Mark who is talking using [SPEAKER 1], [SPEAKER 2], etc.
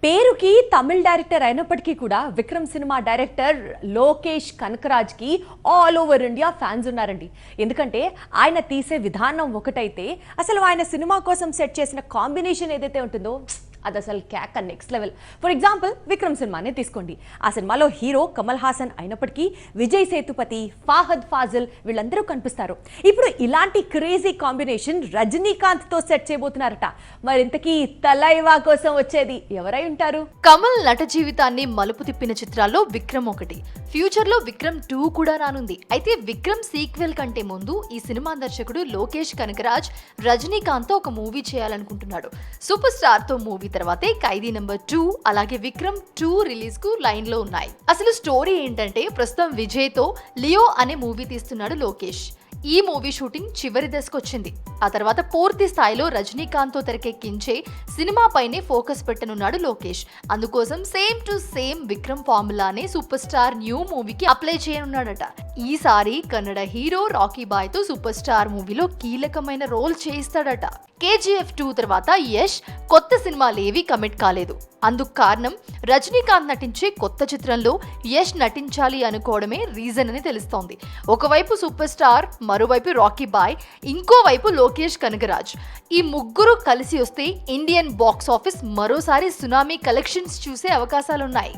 [SPEAKER 1] పేరుకి తమిళ డైరెక్టర్ అయినప్పటికీ కూడా విక్రమ్ సినిమా డైరెక్టర్ లోకేష్ కనకరాజ్కి ఆల్ ఓవర్ ఇండియా ఫ్యాన్స్ ఉన్నారండి. ఎందుకంటే ఆయన తీసే విధానం ఒకటైతే అసలు ఆయన సినిమా కోసం సెట్ చేసిన కాంబినేషన్ ఏదైతే ఉంటుందో అది అసలు క్యాక్ next level. For example Vikram సినిమానే తీసుకోండి. ఆ సినిమాలో హీరో కమల్ హాసన్ అయినప్పటికీ విజయ్ సేతుపతి, ఫాహద్ ఫాజిల్ వీళ్ళందరూ కనిపిస్తారు. ఇప్పుడు ఇలాంటి క్రేజీ కాంబినేషన్ రజనీకాంత్తో సెట్ చేయబోతున్నారట. మరింతకీ తలైవా కోసం వచ్చేది ఎవరై ఉంటారు?
[SPEAKER 2] కమల్ నట జీవితాన్ని మలుపు తిప్పిన చిత్రాల్లో విక్రమ్ ఒకటి. ఫ్యూచర్ లో విక్రమ్ 2 కూడా రానుంది. అయితే విక్రమ్ సీక్వెల్ కంటే ముందు ఈ సినిమా దర్శకుడు లోకేష్ కనకరాజ్ రజనీకాంత్ తో ఒక మూవీ చేయాలనుకుంటున్నాడు. సూపర్ స్టార్ తో మూవీ తర్వాతే ఖైదీ నెంబర్ 2 అలాగే విక్రమ్ 2 రిలీజ్ కు లైన్ లో ఉన్నాయి. అసలు స్టోరీ ఏంటంటే ప్రస్తుతం విజయ్ తో లియో అనే మూవీ తీస్తున్నాడు లోకేష్. ఈ మూవీ షూటింగ్ చివరి దశకు వచ్చింది. ఆ తర్వాత పూర్తి స్థాయిలో రజనీకాంత్ తో తెరకెక్కించే సినిమా పైనే ఫోకస్ పెట్టనున్నాడు లోకేష్. అందుకోసం సేమ్ టు సేమ్ విక్రమ్ ఫార్ములానే సూపర్ స్టార్ న్యూ మూవీకి అప్లై చేయనున్నాడట. ఈసారి కన్నడ హీరో రాకీ బాయ్ తో సూపర్ స్టార్ మూవీలో కీలకమైన రోల్ చేయిస్తాడట. KGF 2 తర్వాత యష్ కొత్త సినిమాలేవి కమిట్ కాలేదు. అందుకు కారణం రజనీకాంత్ నటించే కొత్త చిత్రంలో యష్ నటించాలి అనుకోవడమే రీజన్ అని తెలుస్తోంది. ఒకవైపు సూపర్ స్టార్, మరోవైపు రాకీ బాయ్, ఇంకోవైపు లోకేష్ కనకరాజ్. ఈ ముగ్గురు కలిసి వస్తే ఇండియన్ బాక్స్ ఆఫీస్ మరోసారి సునామీ కలెక్షన్స్ చూసే అవకాశాలున్నాయి.